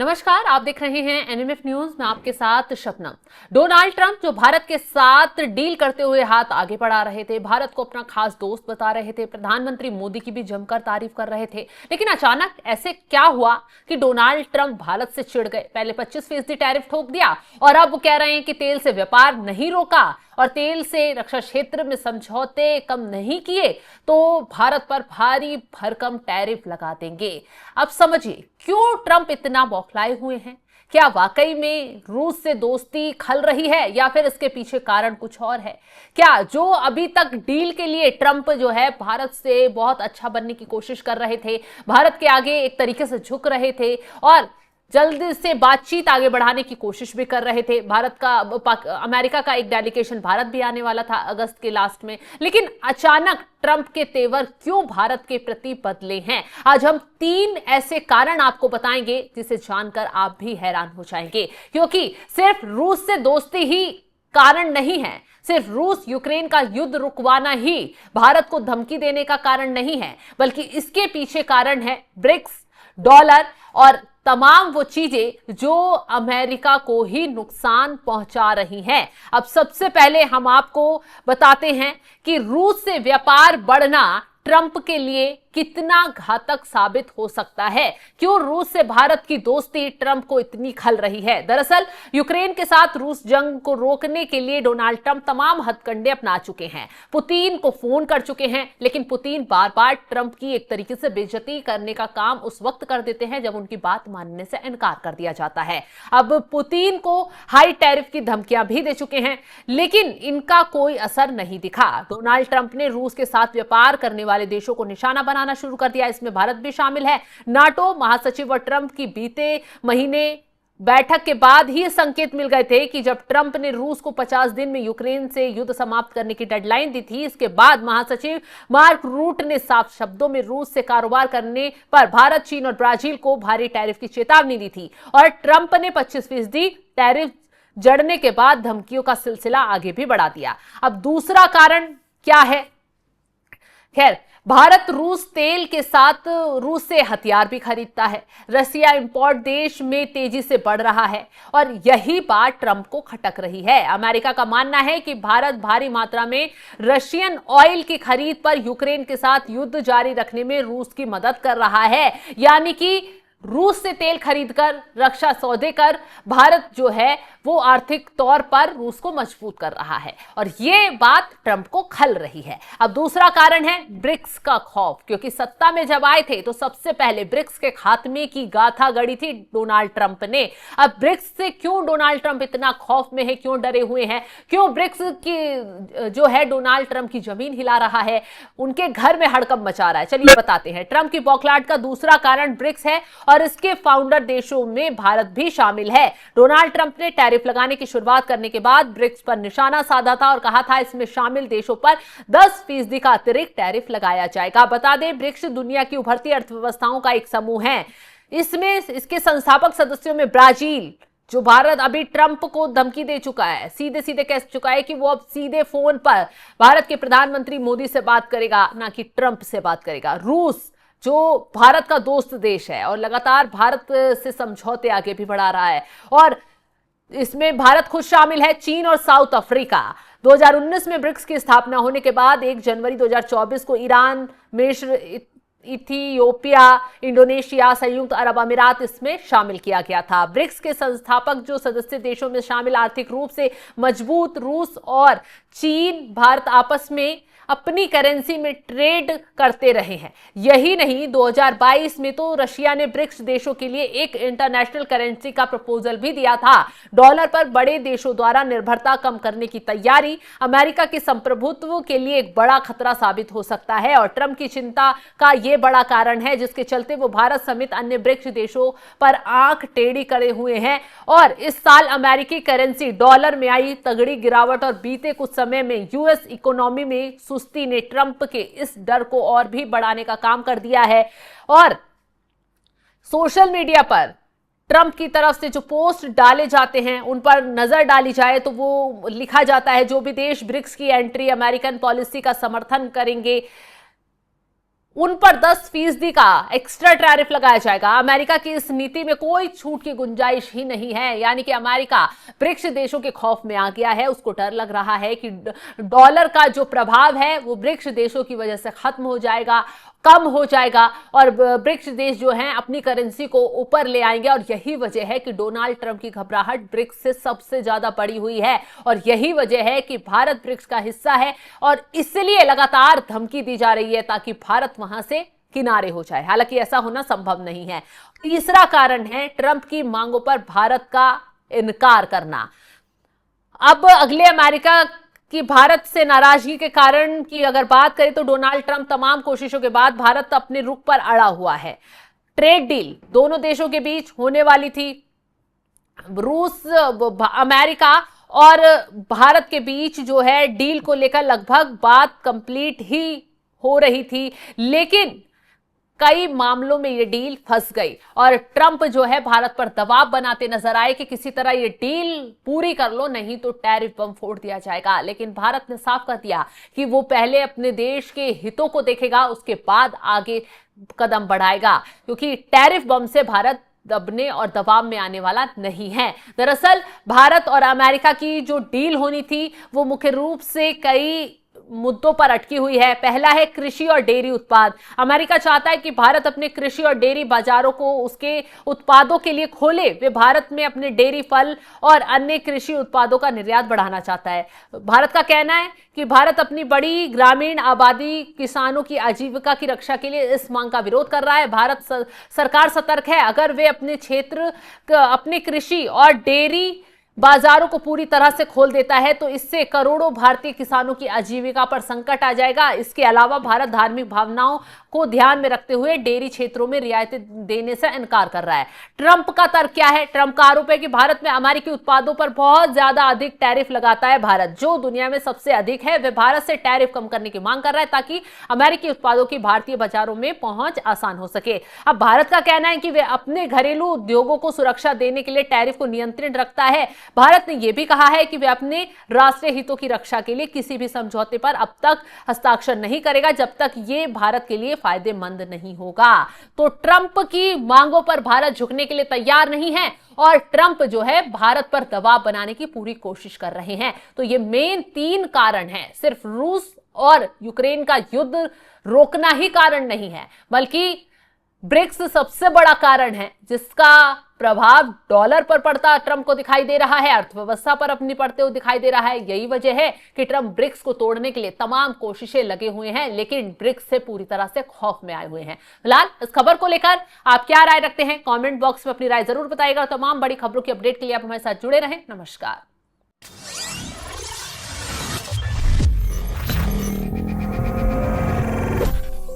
नमस्कार, आप देख रहे हैं एनएमएफ न्यूज में आपके साथ शबनम। डोनाल्ड ट्रंप जो भारत के साथ डील करते हुए हाथ आगे बढ़ा रहे थे, भारत को अपना खास दोस्त बता रहे थे, प्रधानमंत्री मोदी की भी जमकर तारीफ कर रहे थे, लेकिन अचानक ऐसे क्या हुआ कि डोनाल्ड ट्रंप भारत से चिढ़ गए। पहले 25% टैरिफ ठोक दिया और अब वो कह रहे हैं कि तेल से व्यापार नहीं रोका और तेल से रक्षा क्षेत्र में समझौते कम नहीं किए तो भारत पर भारी भरकम टैरिफ लगा देंगे। अब समझिए क्यों ट्रंप इतना बौखलाए हुए हैं। क्या वाकई में रूस से दोस्ती खल रही है या फिर इसके पीछे कारण कुछ और है? क्या जो अभी तक डील के लिए ट्रंप जो है भारत से बहुत अच्छा बनने की कोशिश कर रहे थे, भारत के आगे एक तरीके से झुक रहे थे और जल्दी से बातचीत आगे बढ़ाने की कोशिश भी कर रहे थे। भारत का अमेरिका का एक डेलीगेशन भारत भी आने वाला था अगस्त के लास्ट में, लेकिन अचानक ट्रंप के तेवर क्यों भारत के प्रति बदले हैं? आज हम 3 ऐसे कारण आपको बताएंगे जिसे जानकर आप भी हैरान हो जाएंगे, क्योंकि सिर्फ रूस से दोस्ती ही कारण नहीं है, सिर्फ रूस यूक्रेन का युद्ध रुकवाना ही भारत को धमकी देने का कारण नहीं है, बल्कि इसके पीछे कारण है ब्रिक्स, डॉलर और तमाम वो चीजें जो अमेरिका को ही नुकसान पहुंचा रही हैं। अब सबसे पहले हम आपको बताते हैं कि रूस से व्यापार बढ़ना ट्रंप के लिए कितना घातक साबित हो सकता है। क्यों रूस से भारत की दोस्ती ट्रंप को इतनी खल रही है? दरअसल यूक्रेन के साथ रूस जंग को रोकने के लिए डोनाल्ड ट्रंप तमाम हथकंडे अपना चुके हैं, पुतिन को फोन कर चुके हैं, लेकिन पुतिन बार बार ट्रंप की एक तरीके से बेइज्जती करने का काम उस वक्त कर देते हैं जब उनकी बात मानने से इनकार कर दिया जाता है। अब पुतिन को हाई टैरिफ की धमकियां भी दे चुके हैं, लेकिन इनका कोई असर नहीं दिखा। डोनाल्ड ट्रंप ने रूस के साथ व्यापार करने वाले देशों को निशाना बनाना शुरू कर दिया, इसमें भारत भी शामिल है। नाटो महासचिव और ट्रंप की बीते महीने बैठक के बाद ही संकेत मिल गए थे कि जब ट्रंप ने रूस को 50 दिन में यूक्रेन से युद्ध समाप्त करने की डेडलाइन दी थी, इसके बाद महासचिव मार्क रूट ने साफ शब्दों में रूस से कारोबार करने पर भारत, चीन और ब्राजील को भारी टैरिफ की चेतावनी दी थी और ट्रंप ने 25% टैरिफ जड़ने के बाद धमकियों का सिलसिला आगे भी बढ़ा दिया। अब दूसरा कारण क्या है? खैर, भारत रूस तेल के साथ रूस से हथियार भी खरीदता है। रसिया इंपोर्ट देश में तेजी से बढ़ रहा है और यही बात ट्रंप को खटक रही है। अमेरिका का मानना है कि भारत भारी मात्रा में रशियन ऑयल की खरीद पर यूक्रेन के साथ युद्ध जारी रखने में रूस की मदद कर रहा है, यानी कि रूस से तेल खरीदकर, रक्षा सौदे कर भारत जो है वो आर्थिक तौर पर रूस को मजबूत कर रहा है और ये बात ट्रंप को खल रही है। अब दूसरा कारण है ब्रिक्स का खौफ, क्योंकि सत्ता में जब आए थे तो सबसे पहले ब्रिक्स के खात्मे की गाथा गढ़ी थी डोनाल्ड ट्रंप ने। अब ब्रिक्स से क्यों डोनाल्ड ट्रंप इतना खौफ में है, क्यों डरे हुए हैं, क्यों ब्रिक्स की जो है डोनाल्ड ट्रंप की जमीन हिला रहा है, उनके घर में हड़कंप मचा रहा है? चलिए बताते हैं। ट्रंप की बौखलाहट का दूसरा कारण ब्रिक्स है और इसके फाउंडर देशों में भारत भी शामिल है। डोनाल्ड ट्रंप ने टैरिफ लगाने की शुरुआत करने के बाद ब्रिक्स पर निशाना साधा था और कहा था इसमें शामिल देशों पर 10% का अतिरिक्त टैरिफ लगाया जाएगा। बता दें, ब्रिक्स दुनिया की उभरती अर्थव्यवस्थाओं का एक समूह है। इसमें इसके संस्थापक सदस्यों में ब्राजील, जो भारत अभी ट्रंप को धमकी दे चुका है, सीधे सीधे कह चुका है कि वो अब सीधे फोन पर भारत के प्रधानमंत्री मोदी से बात करेगा, ना कि ट्रंप से बात करेगा। रूस, जो भारत का दोस्त देश है और लगातार भारत से समझौते आगे भी बढ़ा रहा है और इसमें भारत खुद शामिल है। चीन और साउथ अफ्रीका। 2019 में ब्रिक्स की स्थापना होने के बाद 1 जनवरी 2024 को ईरान, मिस्र, इथियोपिया, इंडोनेशिया, संयुक्त अरब अमीरात इसमें शामिल किया गया था। ब्रिक्स के संस्थापक जो सदस्य देशों में शामिल आर्थिक रूप से मजबूत रूस और चीन, भारत आपस में अपनी करेंसी में ट्रेड करते रहे हैं। यही नहीं, 2022 में तो रशिया ने ब्रिक्स देशों के लिए एक इंटरनेशनल करेंसी का प्रपोजल भी दिया था। डॉलर पर बड़े देशों द्वारा निर्भरता कम करने की तैयारी अमेरिका के संप्रभुत्व के लिए एक बड़ा खतरा साबित हो सकता है और ट्रंप की चिंता का यह बड़ा कारण है जिसके चलते वो भारत समेत अन्य ब्रिक्स देशों पर आंख टेढ़ी करे हुए हैं। और इस साल अमेरिकी करेंसी डॉलर में आई तगड़ी गिरावट और बीते कुछ समय में यूएस इकोनॉमी में सुस्ती ने ट्रंप के इस डर को और भी बढ़ाने का काम कर दिया है। और सोशल मीडिया पर ट्रंप की तरफ से जो पोस्ट डाले जाते हैं उन पर नजर डाली जाए तो वो लिखा जाता है जो भी देश ब्रिक्स की एंट्री अमेरिकन पॉलिसी का समर्थन करेंगे उन पर 10% का एक्स्ट्रा टैरिफ लगाया जाएगा। अमेरिका की इस नीति में कोई छूट की गुंजाइश ही नहीं है। यानी कि अमेरिका ब्रिक्स देशों के खौफ में आ गया है। उसको डर लग रहा है कि डॉलर का जो प्रभाव है वो ब्रिक्स देशों की वजह से खत्म हो जाएगा, कम हो जाएगा और ब्रिक्स देश जो हैं अपनी करेंसी को ऊपर ले आएंगे। और यही वजह है कि डोनाल्ड ट्रंप की घबराहट ब्रिक्स से सबसे ज्यादा बढ़ी हुई है और यही वजह है कि भारत ब्रिक्स का हिस्सा है और इसलिए लगातार धमकी दी जा रही है ताकि भारत वहां से किनारे हो जाए। हालांकि ऐसा होना संभव नहीं है। तीसरा कारण है ट्रंप की मांगों पर भारत का इनकार करना। अब अगले अमेरिका कि भारत से नाराजगी के कारण की अगर बात करें तो डोनाल्ड ट्रंप तमाम कोशिशों के बाद भारत अपने रुख पर अड़ा हुआ है। ट्रेड डील दोनों देशों के बीच होने वाली थी। रूस, अमेरिका और भारत के बीच जो है डील को लेकर लगभग बात कंप्लीट ही हो रही थी, लेकिन कई मामलों में ये डील फंस गई और ट्रंप जो है भारत पर दबाव बनाते नजर आए कि किसी तरह ये डील पूरी कर लो, नहीं तो टैरिफ बम फोड़ दिया जाएगा। लेकिन भारत ने साफ कर दिया कि वो पहले अपने देश के हितों को देखेगा, उसके बाद आगे कदम बढ़ाएगा, क्योंकि टैरिफ बम से भारत दबने और दबाव में आने वाला नहीं है। दरअसल भारत और अमेरिका की जो डील होनी थी वो मुख्य रूप से कई मुद्दों पर अटकी हुई है। पहला है कृषि और डेयरी उत्पाद। अमेरिका चाहता है कि भारत अपने कृषि और डेयरी बाजारों को उसके उत्पादों के लिए खोले। वे भारत में अपने डेयरी, फल और अन्य कृषि उत्पादों का निर्यात बढ़ाना चाहता है। भारत का कहना है कि भारत अपनी बड़ी ग्रामीण आबादी, किसानों की आजीविका की रक्षा के लिए इस मांग का विरोध कर रहा है। भारत सरकार सतर्क है। अगर वे अपने क्षेत्र, अपने कृषि और डेयरी बाजारों को पूरी तरह से खोल देता है तो इससे करोड़ों भारतीय किसानों की आजीविका पर संकट आ जाएगा। इसके अलावा भारत धार्मिक भावनाओं को ध्यान में रखते हुए डेयरी क्षेत्रों में रियायतें देने से इनकार कर रहा है। ट्रंप का तर्क क्या है? ट्रंप का आरोप है कि भारत में अमेरिकी उत्पादों पर बहुत ज्यादा अधिक टैरिफ लगाता है। भारत जो दुनिया में सबसे अधिक है, वह भारत से टैरिफ कम करने की मांग कर रहा है ताकि अमेरिकी उत्पादों की भारतीय बाजारों में पहुंच आसान हो सके। अब भारत का कहना है कि वह अपने घरेलू उद्योगों को सुरक्षा देने के लिए टैरिफ को नियंत्रित रखता है। भारत ने यह भी कहा है कि वह अपने राष्ट्रीय हितों की रक्षा के लिए किसी भी समझौते पर अब तक हस्ताक्षर नहीं करेगा जब तक यह भारत के लिए फायदेमंद नहीं होगा। तो ट्रंप की मांगों पर भारत झुकने के लिए तैयार नहीं है और ट्रंप जो है भारत पर दबाव बनाने की पूरी कोशिश कर रहे हैं। तो ये मेन 3 कारण हैं। सिर्फ रूस और यूक्रेन का युद्ध रोकना ही कारण नहीं है, बल्कि ब्रिक्स सबसे बड़ा कारण है जिसका प्रभाव डॉलर पर पड़ता ट्रंप को दिखाई दे रहा है, अर्थव्यवस्था पर अपनी पड़ते हुए दिखाई दे रहा है। यही वजह है कि ट्रंप ब्रिक्स को तोड़ने के लिए तमाम कोशिशें लगे हुए हैं, लेकिन ब्रिक्स से पूरी तरह से खौफ में आए हुए हैं। फिलहाल इस खबर को लेकर आप क्या राय रखते हैं? कमेंट बॉक्स में अपनी राय जरूर बताइएगा। तमाम बड़ी खबरों की अपडेट के लिए आप हमारे साथ जुड़े रहें। नमस्कार।